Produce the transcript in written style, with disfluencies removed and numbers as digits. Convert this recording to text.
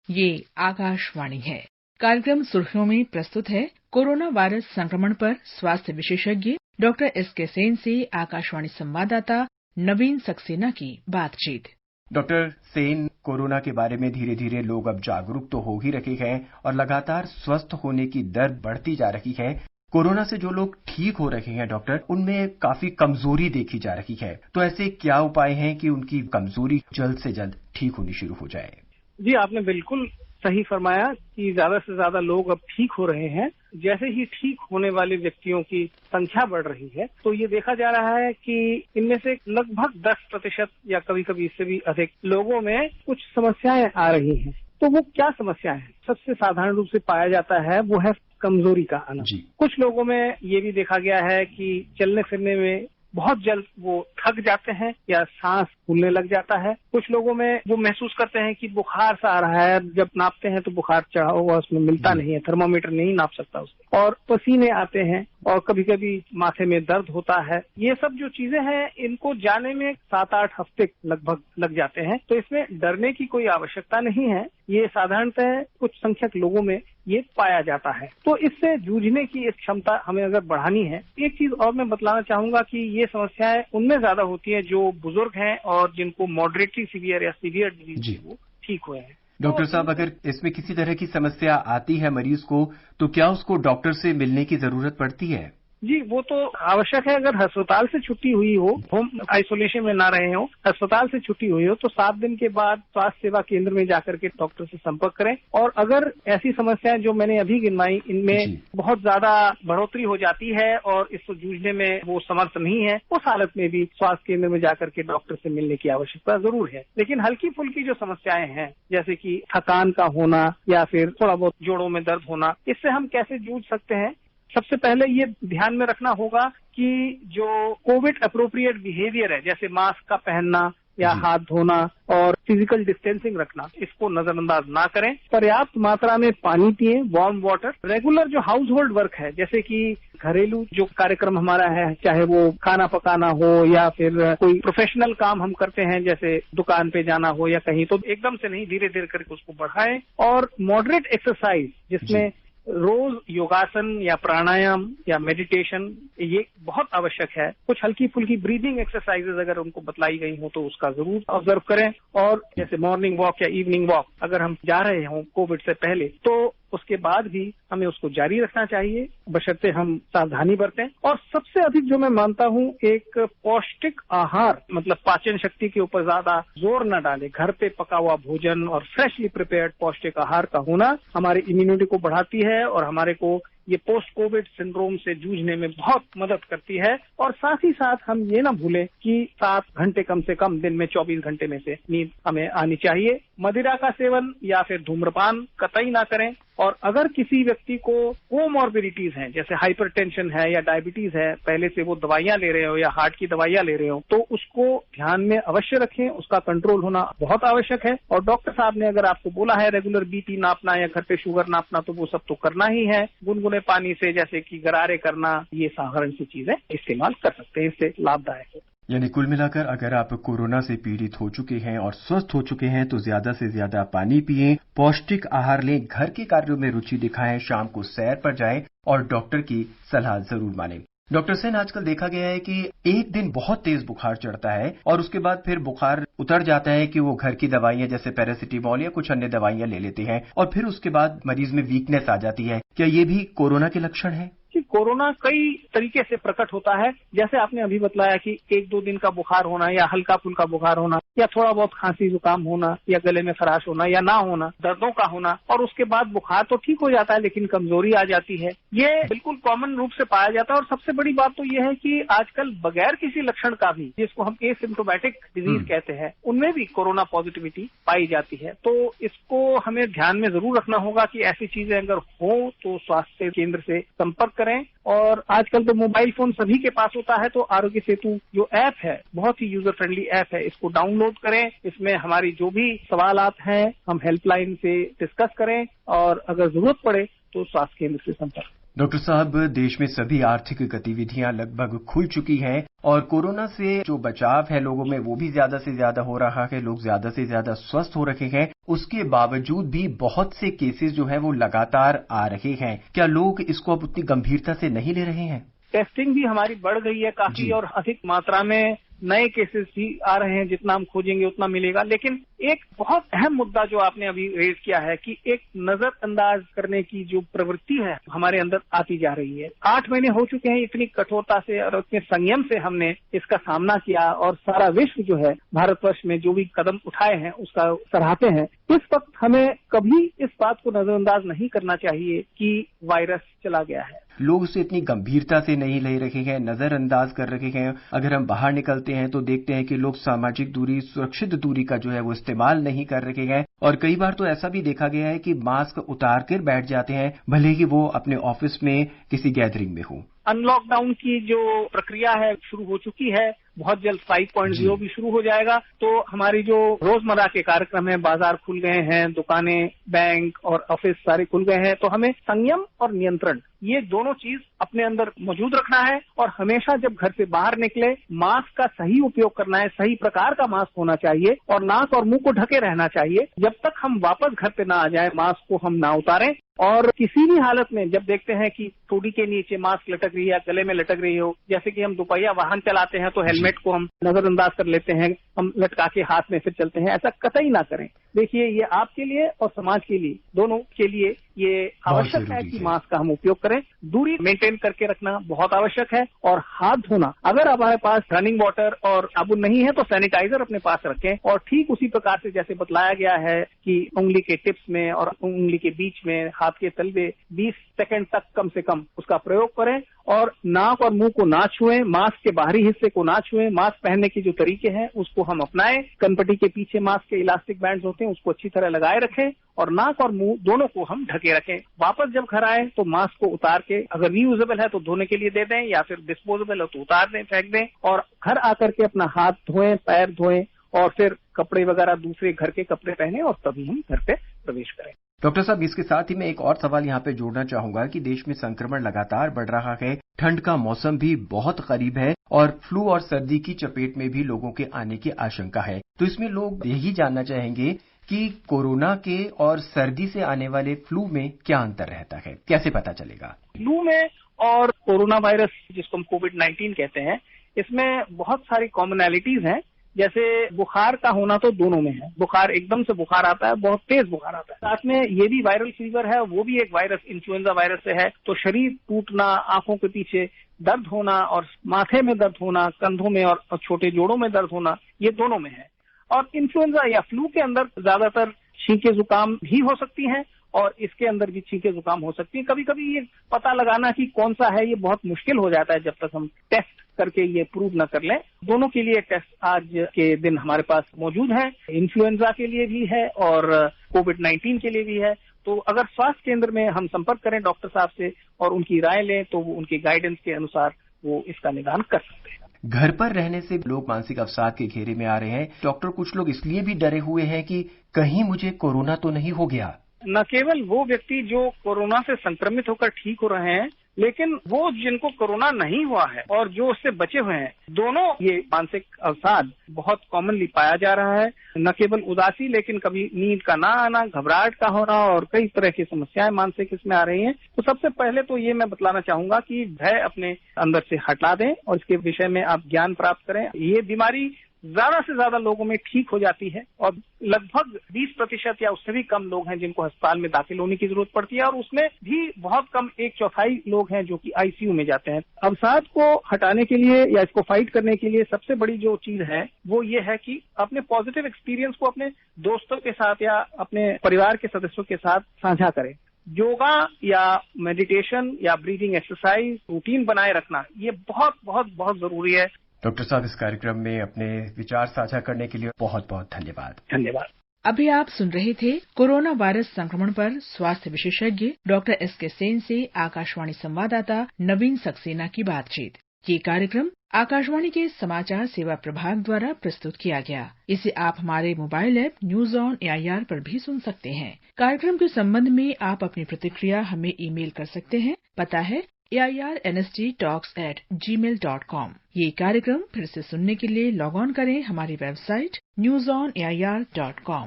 ये आकाशवाणी है। कार्यक्रम सुर्खियों में प्रस्तुत है कोरोना वायरस संक्रमण पर स्वास्थ्य विशेषज्ञ डॉक्टर एस.के. सेन से आकाशवाणी संवाददाता नवीन सक्सेना की बातचीत। डॉक्टर सेन, कोरोना के बारे में धीरे धीरे लोग अब जागरूक तो हो ही रहे हैं और लगातार स्वस्थ होने की दर बढ़ती जा रही है। कोरोना से जो लोग ठीक हो रहे हैं डॉक्टर, उनमें काफी कमजोरी देखी जा रही है। तो ऐसे क्या उपाय हैं कि उनकी कमजोरी जल्द से जल्द ठीक होनी शुरू हो जाए? जी, आपने बिल्कुल सही फरमाया कि ज्यादा से ज्यादा लोग अब ठीक हो रहे हैं। जैसे ही ठीक होने वाले व्यक्तियों की संख्या बढ़ रही है, तो ये देखा जा रहा है कि इनमें से लगभग 10% या कभी कभी इससे भी अधिक लोगों में कुछ समस्याएं आ रही हैं। तो वो क्या समस्याएं हैं? सबसे साधारण रूप से पाया जाता है वो है कमजोरी का आना। कुछ लोगों में ये भी देखा गया है कि चलने फिरने में बहुत जल्द वो थक जाते हैं या सांस फूलने लग जाता है। कुछ लोगों में वो महसूस करते हैं कि बुखार सा आ रहा है, जब नापते हैं तो बुखार चढ़ा हुआ उसमें मिलता नहीं है, थर्मोमीटर नहीं नाप सकता उससे, और पसीने आते हैं और कभी कभी माथे में दर्द होता है। ये सब जो चीजें हैं, इनको जाने में 7-8 हफ्ते लगभग लग जाते हैं। तो इसमें डरने की कोई आवश्यकता नहीं है। ये साधारणतः कुछ संख्यक लोगों में ये पाया जाता है। तो इससे जूझने की एक क्षमता हमें अगर बढ़ानी है, एक चीज और मैं बतलाना चाहूंगा कि ये समस्याएं उनमें ज्यादा होती है जो बुजुर्ग हैं और जिनको मॉडरेटली सीवियर या सीवियर डिजीज वो ठीक हुए हैं। डॉक्टर साहब, अगर इसमें किसी तरह की समस्या आती है मरीज को, तो क्या उसको डॉक्टर से मिलने की जरूरत पड़ती है? जी, वो तो आवश्यक है। अगर अस्पताल से छुट्टी हुई हो, होम आइसोलेशन में ना रहे हो, अस्पताल से छुट्टी हुई हो, तो 7 दिन के बाद स्वास्थ्य सेवा केंद्र में जाकर के डॉक्टर से संपर्क करें। और अगर ऐसी समस्याएं जो मैंने अभी गिनवाई, इनमें बहुत ज्यादा बढ़ोतरी हो जाती है और इसको जूझने में वो समर्थ नहीं है, उस हालत में भी स्वास्थ्य केंद्र में जाकर के डॉक्टर से मिलने की आवश्यकता जरूर है। लेकिन हल्की फुल्की जो समस्याएं हैं, जैसे कि थकान का होना या फिर थोड़ा बहुत जोड़ों में दर्द होना, इससे हम कैसे जूझ सकते हैं? सबसे पहले ये ध्यान में रखना होगा कि जो कोविड अप्रोप्रिएट बिहेवियर है, जैसे मास्क का पहनना या हाथ धोना और फिजिकल डिस्टेंसिंग रखना, इसको नजरअंदाज ना करें। पर्याप्त मात्रा में पानी पिएं, वार्म वाटर। रेगुलर जो हाउस होल्ड वर्क है, जैसे कि घरेलू जो कार्यक्रम हमारा है, चाहे वो खाना पकाना हो या फिर कोई प्रोफेशनल काम हम करते हैं, जैसे दुकान पे जाना हो या कहीं, तो एकदम से नहीं, धीरे धीरे करके उसको बढ़ाएं। और मॉडरेट एक्सरसाइज, जिसमें रोज योगासन या प्राणायाम या मेडिटेशन, ये बहुत आवश्यक है। कुछ हल्की फुल्की ब्रीदिंग एक्सरसाइजेज अगर उनको बतलाई गई हो तो उसका जरूर ऑब्जर्व करें। और जैसे मॉर्निंग वॉक या इवनिंग वॉक अगर हम जा रहे हों कोविड से पहले, तो उसके बाद भी हमें उसको जारी रखना चाहिए, बशर्ते हम सावधानी बरतें। और सबसे अधिक जो मैं मानता हूं, एक पौष्टिक आहार, मतलब पाचन शक्ति के ऊपर ज्यादा जोर न डालें। घर पे पका हुआ भोजन और फ्रेशली प्रिपेयर्ड पौष्टिक आहार का होना हमारी इम्यूनिटी को बढ़ाती है और हमारे को ये पोस्ट कोविड सिंड्रोम से जूझने में बहुत मदद करती है। और साथ ही साथ हम ये ना भूलें कि 7 घंटे कम से कम दिन में 24 घंटे में से नींद हमें आनी चाहिए। मदिरा का सेवन या फिर धूम्रपान कतई ना करें। और अगर किसी व्यक्ति को कोमॉर्बिडिटीज हैं, जैसे हाइपरटेंशन है या डायबिटीज है, पहले से वो दवाइयां ले रहे हो या हार्ट की दवाइयां ले रहे हो, तो उसको ध्यान में अवश्य रखें। उसका कंट्रोल होना बहुत आवश्यक है। और डॉक्टर साहब ने अगर आपको बोला है रेगुलर बीपी नापना या घर पे शुगर नापना, तो वो सब तो करना ही है। गुनगुने पानी से, जैसे कि गरारे करना, ये साधारण सी चीजें इस्तेमाल कर सकते हैं, इससे लाभदायक है। यानी कुल मिलाकर अगर आप कोरोना से पीड़ित हो चुके हैं और स्वस्थ हो चुके हैं, तो ज्यादा से ज्यादा पानी पिएं, पौष्टिक आहार लें, घर के कार्यों में रुचि दिखाएं, शाम को सैर पर जाएं और डॉक्टर की सलाह जरूर मानें। डॉक्टर सेन, आजकल देखा गया है कि एक दिन बहुत तेज बुखार चढ़ता है और उसके बाद फिर बुखार उतर जाता है कि वो घर की दवाइयां जैसे पैरासिटामोल या कुछ अन्य दवाइयां ले लेते हैं और फिर उसके बाद मरीज में वीकनेस आ जाती है। क्या ये भी कोरोना के लक्षण है? कि कोरोना कई तरीके से प्रकट होता है। जैसे आपने अभी बतलाया कि 1-2 दिन का बुखार होना या हल्का फुल्का बुखार होना या थोड़ा बहुत खांसी जुकाम होना या गले में खराश होना या ना होना, दर्दों का होना, और उसके बाद बुखार तो ठीक हो जाता है लेकिन कमजोरी आ जाती है। ये बिल्कुल कॉमन रूप से पाया जाता है। और सबसे बड़ी बात तो ये है कि आजकल बगैर किसी लक्षण का भी, जिसको हम एसिम्प्टोमेटिक डिजीज कहते हैं, उनमें भी कोरोना पॉजिटिविटी पाई जाती है। तो इसको हमें ध्यान में जरूर रखना होगा कि ऐसी चीजें अगर हो तो स्वास्थ्य केंद्र से संपर्क करें। और आजकल तो मोबाइल फोन सभी के पास होता है, तो आरोग्य सेतु जो ऐप है, बहुत ही यूजर फ्रेंडली ऐप है, इसको डाउनलोड करें। इसमें हमारी जो भी सवालात हैं हम हेल्पलाइन से डिस्कस करें और अगर जरूरत पड़े तो स्वास्थ्य केंद्र से संपर्क। डॉक्टर साहब, देश में सभी आर्थिक गतिविधियां लगभग खुल चुकी हैं और कोरोना से जो बचाव है लोगों में वो भी ज्यादा से ज्यादा हो रहा है, लोग ज्यादा से ज्यादा स्वस्थ हो रहे हैं। उसके बावजूद भी बहुत से केसेस जो है वो लगातार आ रहे हैं। क्या लोग इसको अब उतनी गंभीरता से नहीं ले रहे हैं? टेस्टिंग भी हमारी बढ़ गई है काफी और अधिक मात्रा में नए केसेस भी आ रहे हैं। जितना हम खोजेंगे उतना मिलेगा। लेकिन एक बहुत अहम मुद्दा जो आपने अभी रेज किया है कि एक नजरअंदाज करने की जो प्रवृत्ति है हमारे अंदर आती जा रही है। 8 महीने हो चुके हैं इतनी कठोरता से और इतने संयम से हमने इसका सामना किया और सारा विश्व जो है भारतवर्ष में जो भी कदम उठाए हैं उसका सराहते हैं। इस वक्त हमें कभी इस बात को नजरअंदाज नहीं करना चाहिए कि वायरस चला गया है। लोग उसे इतनी गंभीरता से नहीं ले रहे हैं, नजरअंदाज कर रहे हैं। अगर हम बाहर निकलते हैं तो देखते हैं कि लोग सामाजिक दूरी, सुरक्षित दूरी का जो है वो इस्तेमाल नहीं कर रहे हैं और कई बार तो ऐसा भी देखा गया है कि मास्क उतार कर बैठ जाते हैं, भले ही वो अपने ऑफिस में किसी गैदरिंग में हो। अनलॉकडाउन की जो प्रक्रिया है शुरू हो चुकी है। बहुत जल्द 5.0 भी शुरू हो जाएगा। तो हमारी जो रोजमर्रा के कार्यक्रम है, बाजार खुल गए हैं, दुकानें, बैंक और ऑफिस सारे खुल गए हैं। तो हमें संयम और नियंत्रण ये दोनों चीज अपने अंदर मौजूद रखना है और हमेशा जब घर से बाहर निकले मास्क का सही उपयोग करना है। सही प्रकार का मास्क होना चाहिए और नाक और मुंह को ढके रहना चाहिए। जब तक हम वापस घर पे ना आ जाए मास्क को हम ना उतारें और किसी भी हालत में जब देखते हैं कि ठोड़ी के नीचे मास्क लटक रही है या गले में लटक रही हो, जैसे कि हम दोपहिया वाहन चलाते हैं तो हेलमेट को हम नजरअंदाज कर लेते हैं, हम लटका के हाथ में फिर चलते हैं, ऐसा कतई ना करें। देखिए ये आपके लिए और समाज के लिए दोनों के लिए ये आवश्यक है कि मास्क का हम उपयोग करें। दूरी मेंटेन करके रखना बहुत आवश्यक है और हाथ धोना, अगर हमारे पास रनिंग वाटर और साबुन नहीं है तो सैनिटाइजर अपने पास रखें और ठीक उसी प्रकार से जैसे बतलाया गया है कि उंगली के टिप्स में और उंगली के बीच में, हाथ के तलवे 20 सेकंड तक कम से कम उसका प्रयोग करें और नाक और मुंह को ना छुएं, मास्क के बाहरी हिस्से को ना छुएं। मास्क पहनने के जो तरीके हैं उसको हम अपनाएं। कनपट्टी के पीछे मास्क के इलास्टिक बैंड्स होते हैं उसको अच्छी तरह लगाए रखें और नाक और मुंह दोनों को हम ढके रखें। वापस जब घर आए तो मास्क को उतार के, अगर रीयूजेबल है तो धोने के लिए दे दें या फिर डिस्पोजेबल है तो उतार दें, फेंक दें और घर आकर के अपना हाथ धोएं, पैर धोएं और फिर कपड़े वगैरह दूसरे घर के कपड़े पहने और तभी हम घर पे प्रवेश करें। डॉक्टर साहब, इसके साथ ही मैं एक और सवाल यहाँ पे जोड़ना चाहूंगा कि देश में संक्रमण लगातार बढ़ रहा है, ठंड का मौसम भी बहुत करीब है और फ्लू और सर्दी की चपेट में भी लोगों के आने की आशंका है। तो इसमें लोग यही जानना चाहेंगे कि कोरोना के और सर्दी से आने वाले फ्लू में क्या अंतर रहता है, कैसे पता चलेगा? फ्लू में और कोरोना वायरस जिसको हम कोविड-19 कहते हैं, इसमें बहुत सारी कॉमनैलिटीज हैं। जैसे बुखार का होना तो दोनों में है। बुखार एकदम से बुखार आता है, बहुत तेज बुखार आता है। साथ में ये भी वायरल फीवर है, वो भी एक वायरस, इन्फ्लुएंजा वायरस से है। तो शरीर टूटना, आंखों के पीछे दर्द होना और माथे में दर्द होना, कंधों में और छोटे जोड़ों में दर्द होना, ये दोनों में है। और इन्फ्लुएंजा या फ्लू के अंदर ज्यादातर छींके जुकाम भी हो सकती हैं और इसके अंदर भी छींके जुकाम हो सकती है। कभी कभी ये पता लगाना कि कौन सा है ये बहुत मुश्किल हो जाता है जब तक हम टेस्ट करके ये प्रूव न कर लें। दोनों के लिए टेस्ट आज के दिन हमारे पास मौजूद है। इन्फ्लुएंजा के लिए भी है और कोविड-19 के लिए भी है। तो अगर स्वास्थ्य केंद्र में हम संपर्क करें डॉक्टर साहब से और उनकी राय लें तो वो उनकी गाइडेंस के अनुसार वो इसका निदान कर सकते हैं। घर पर रहने से लोग मानसिक अवसाद के घेरे में आ रहे हैं। डॉक्टर, कुछ लोग इसलिए भी डरे हुए हैं कि कहीं मुझे कोरोना तो नहीं हो गया। न केवल वो व्यक्ति जो कोरोना से संक्रमित होकर ठीक हो रहे हैं, लेकिन वो जिनको कोरोना नहीं हुआ है और जो उससे बचे हुए हैं, दोनों ये मानसिक अवसाद बहुत कॉमनली पाया जा रहा है। न केवल उदासी, लेकिन कभी नींद का ना आना, घबराहट का होना और कई तरह की समस्याएं मानसिक इसमें आ रही हैं। तो सबसे पहले तो ये मैं बतलाना चाहूंगा कि भय अपने अंदर से हटा दें और इसके विषय में आप ज्ञान प्राप्त करें। ये बीमारी ज्यादा से ज्यादा लोगों में ठीक हो जाती है और लगभग 20% या उससे भी कम लोग हैं जिनको अस्पताल में दाखिल होने की जरूरत पड़ती है और उसमें भी बहुत कम 1/4 लोग हैं जो कि आईसीयू में जाते हैं। अवसाद को हटाने के लिए या इसको फाइट करने के लिए सबसे बड़ी जो चीज है वो ये है कि अपने पॉजिटिव एक्सपीरियंस को अपने दोस्तों के साथ या अपने परिवार के सदस्यों के साथ साझा करें। योगा या मेडिटेशन या ब्रीदिंग एक्सरसाइज रूटीन बनाए रखना ये बहुत बहुत बहुत जरूरी है। डॉक्टर साहब, इस कार्यक्रम में अपने विचार साझा करने के लिए बहुत बहुत धन्यवाद। धन्यवाद। अभी आप सुन रहे थे कोरोना वायरस संक्रमण पर स्वास्थ्य विशेषज्ञ डॉक्टर एसके सेन से आकाशवाणी संवाददाता नवीन सक्सेना की बातचीत। ये कार्यक्रम आकाशवाणी के समाचार सेवा प्रभाग द्वारा प्रस्तुत किया गया। इसे आप हमारे mobile app news on AIR पर भी सुन सकते हैं। कार्यक्रम के संबंध में आप अपनी प्रतिक्रिया हमें ईमेल कर सकते हैं। पता है airnsttalks@gmail.com। ये कार्यक्रम फिर से सुनने के लिए लॉग ऑन करें हमारी वेबसाइट newsonair.com।